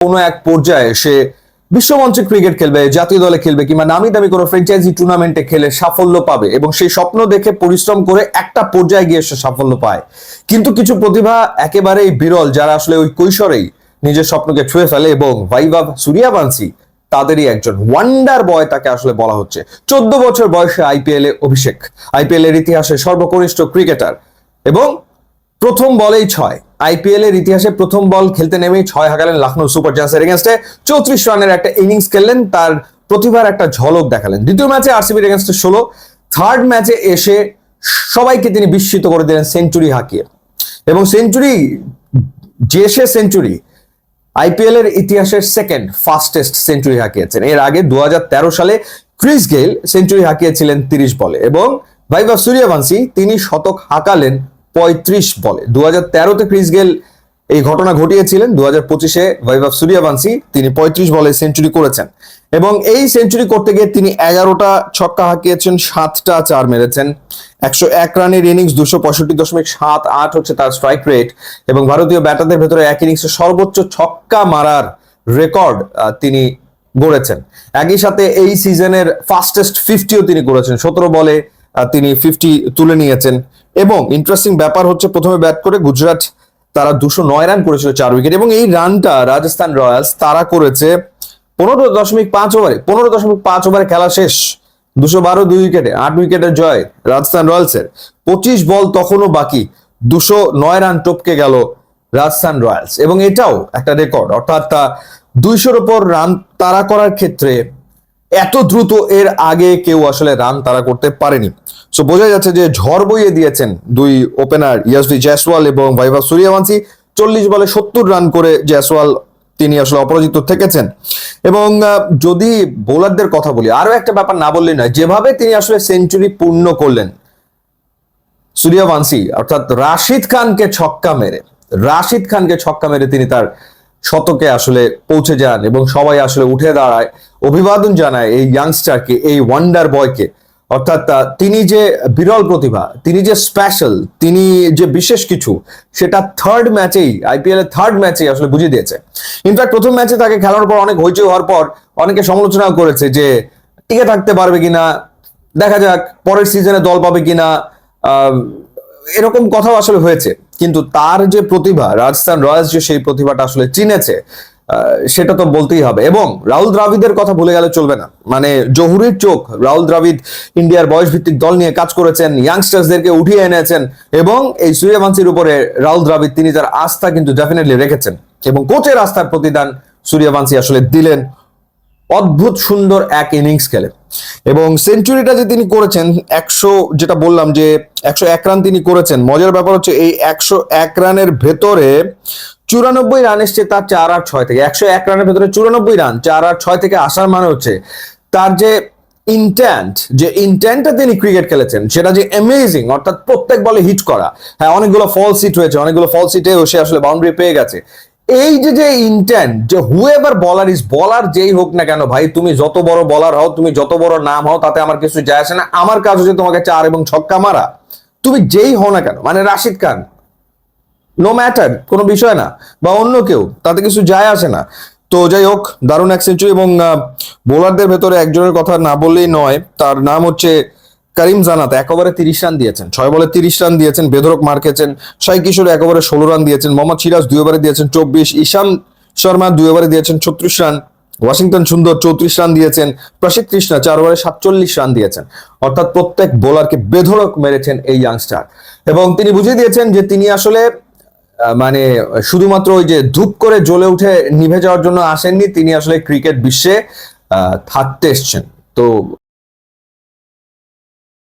কোনো এক পর্যায়ে সে বিশ্বমঞ্চে ক্রিকেট খেলবে, জাতীয় দলে খেলবে, কিংবা নামি দামি কোনো ফ্র্যাঞ্চাইজি টুর্নামেন্টে খেলে সাফল্য পাবে, এবং সেই স্বপ্ন দেখে পরিশ্রম করে একটা পর্যায়ে গিয়ে সে সাফল্য পায়। কিন্তু কিছু প্রতিভা একেবারেই বিরল, যারা আসলে ওই কৈশোরেই নিজের স্বপ্নকে ছুঁয়ে ফেলে, এবং ভাইভাব সূর্যবংশী তাদেরই একজন। ওয়ান্ডার বয় তাকে আসলে বলা হচ্ছে। 14 বছর বয়সে আইপিএল এ অভিষেক, আইপিএল এর ইতিহাসে সর্বকনিষ্ঠ ক্রিকেটার, এবং প্রথম বলেই 6। আইপিএল এর ইতিহাসে প্রথম বল খেলতে নেমেই 6 হাঁকালেন লখনৌ সুপার জায়ান্টসের এগেইনস্টে। 34 রানের একটা ইনিংস খেললেন, তার প্রতিভার একটা ঝলক দেখালেন। দ্বিতীয় ম্যাচে আরসিবির এগেইনস্টে 16। থার্ড ম্যাচে এসে সবাইকে তিনি বিস্মিত করে দিলেন সেঞ্চুরি হাঁকিয়ে, এবং সেঞ্চুরি যে সেঞ্চুরি আইপিএল এর ইতিহাসের সেকেন্ড ফাস্টেস্ট সেঞ্চুরি হাঁকিয়েছেন। এর আগে 2013 সালে ক্রিস গেইল সেঞ্চুরি হাঁকিয়েছিলেন 30 বলে, এবং ভাইভাব সূর্যবংশী তিনি শতক হাঁকালেন 35 বলে। 2013-তে ক্রিস গেইল এই ঘটনা ঘটিয়েছিলেন, 2025-এ ভাইভাব সূর্যবংশী তিনি 35 বলে সেঞ্চুরি করেছেন, এবং এই সেঞ্চুরি করতে গিয়ে তিনি 11টা ছক্কা হাঁকিয়েছেন, 7টা 4 মেরেছেন। 101 রানের ইনিংস, 265.78 হচ্ছে তার স্ট্রাইক রেট, এবং ভারতীয় ব্যাটারদের ভেতরে এক ইনিংসে সর্বোচ্চ ছক্কা মারার রেকর্ড তিনি গড়েছেন। একই সাথে এই সিজনের ফাস্টেস্ট 50ও তিনি করেছেন, 17 বলে তিনি 50 তুলে নিয়েছেন। এবং ইন্টারেস্টিং ব্যাপার হচ্ছে, প্রথমে ব্যাট করে গুজরাট তারা 209 রান করেছিল 4 উইকেট, এবং এই রানটা রাজস্থান রয়্যালস তারা করেছে 15.5 ওভারে। 15.5 ওভারে খেলা শেষ, 212 2 উইকেটে, 8 উইকেটের জয় রাজস্থান রয়্যালসের। 25 বল তখনও বাকি, 209 রান টপকে গেল রাজস্থান রয়্যালস, এবং এটাও একটা রেকর্ড। অর্থাৎ 200-র উপর রান তাড়া করার ক্ষেত্রে এত দ্রুত এর আগে কেউ আসলে রান তাড়া করতে পারেনি। সো বোঝা যাচ্ছে যে ঝড় বইয়ে দিয়েছেন দুই ওপেনার ইয়াশভি জয়সওয়াল এবং ভাইভাব সূর্যবংশী। 40 বলে 70 রান করে জয়সওয়াল তিনি আসলে অপরাজিত থেকেছেন। এবং যদি বোলারদের কথা বলি, আরো একটা ব্যাপার না বললেই নয়, যেভাবে তিনি আসলে সেঞ্চুরি পূর্ণ করলেন সূর্যবংশী, অর্থাৎ রাশিদ খানকে ছক্কা মেরে তিনি তার শতকে আসলে পৌঁছে যান, এবং সবাই আসলে উঠে দাঁড়ায়, অভিবাদন জানায় এই ইয়াংস্টারকে, এই ওয়ান্ডার বয়কে। অর্থাৎ তিনি যে বিরল প্রতিভা, তিনি যে স্পেশাল, তিনি যে বিশেষ কিছু, সেটা আইপিএল এর থার্ড ম্যাচেই আসলে বুঝিয়ে দিয়েছে। ইনফ্যাক্ট প্রথম ম্যাচে তাকে খেলার পর অনেক হইচই হওয়ার পর অনেকে সমালোচনা করেছে যে টিকে থাকতে পারবে কিনা, দেখা যাক পরের সিজনে দল পাবে কিনা, এরকম কথাও আসলে হয়েছে। কিন্তু তার যে প্রতিভা, রাজস্থান রয়্যালস যে সেই প্রতিভাটা আসলে চিনেছে, সেটা তো বলতেই হবে। এবং রাহুল দ্রাবিড়ের কথা ভুলে গেলে চলবে না। মানে জহুরির চোখ, রাহুল দ্রাবিড় ইন্ডিয়ার বয়সভিত্তিক দল নিয়ে কাজ করেছেন, ইয়াংস্টার্সদেরকে উঠিয়ে এনেছেন, এবং এই সূর্যবংশীর উপরে রাহুল দ্রাবিড় তিনি তার আস্থা কিন্তু ডেফিনেটলি রেখেছেন, এবং কোচের আস্থার প্রতিদান সূর্যবংশী আসলে দিলেন অদ্ভুত সুন্দর এক ইনিংস খেলে। এবং সেঞ্চুরিটা যে তিনি করেছেন 100, যেটা বললাম যে 101 রান তিনি করেছেন। মজার ব্যাপার হচ্ছে এই 101 রানের ভেতরে 94 রান এসছে তার 4 আর 6 থেকে। 101 রানের ভেতরে 94 রান 4 আর 6 থেকে আসার মানে হচ্ছে তার যে ইন্টেন্টটা তিনি ক্রিকেট খেলেছেন সেটা যে অ্যামেজিং। অর্থাৎ প্রত্যেক বলে হিট করা, হ্যাঁ অনেকগুলো ফলস হিট হয়েছে, অনেকগুলো ফলস হিটে সে আসলে বাউন্ডারি পেয়ে গেছে। এই যে ইন্টেন্ট, যে হুএভার বলার যেই হোক না কেন ভাই, তুমি যত বড় বলার হও, তুমি যত বড় নাম হও, তাতে আমার কিছু যায় আসে না। আমার কাজ হচ্ছে তোমাকে 4 এবং ছক্কা মারা, তুমি যেই হও না কেন। মানে রাশিদ খান, নো ম্যাটার, কোনো বিষয় না, বা অন্য কেউ, তাতে কিছু যায় আসে না। তো যাই হোক, দারুণ এক সেঞ্চুরি। এবং বোলারদের ভেতরে একজনের কথা না বললেই নয়, তার নাম হচ্ছে করিম জানাত। 1 ওভারে 30 রান দিয়েছেন, 6 বলে 30 রান দিয়েছেন, বেধরক মার খেয়েছেন। সাই কিশোর 1 ওভারে 16 রান দিয়েছেন, মোহাম্মদ সিরাজ 2 ওভারে দিয়েছেন 24, ঈশান শর্মা 2 ওভারে দিয়েছেন 36 রান, ওয়াশিংটন সুন্দর 34 রান দিয়েছেন, প্রসিদ্ধ কৃষ্ণা 4 ওভারে 47 রান দিয়েছেন। অর্থাৎ প্রত্যেক বোলারকে বেধরক মেরেছেন এই ইয়াংস্টার, এবং তিনি বুঝিয়ে দিয়েছেন যে তিনি আসলে মানে শুধুমাত্র ওই যে ধূপ করে জ্বলে উঠে নিভে যাওয়ার জন্য আসেননি, তিনি আসলে ক্রিকেট বিশ্বে থাকতে এসছেন। তো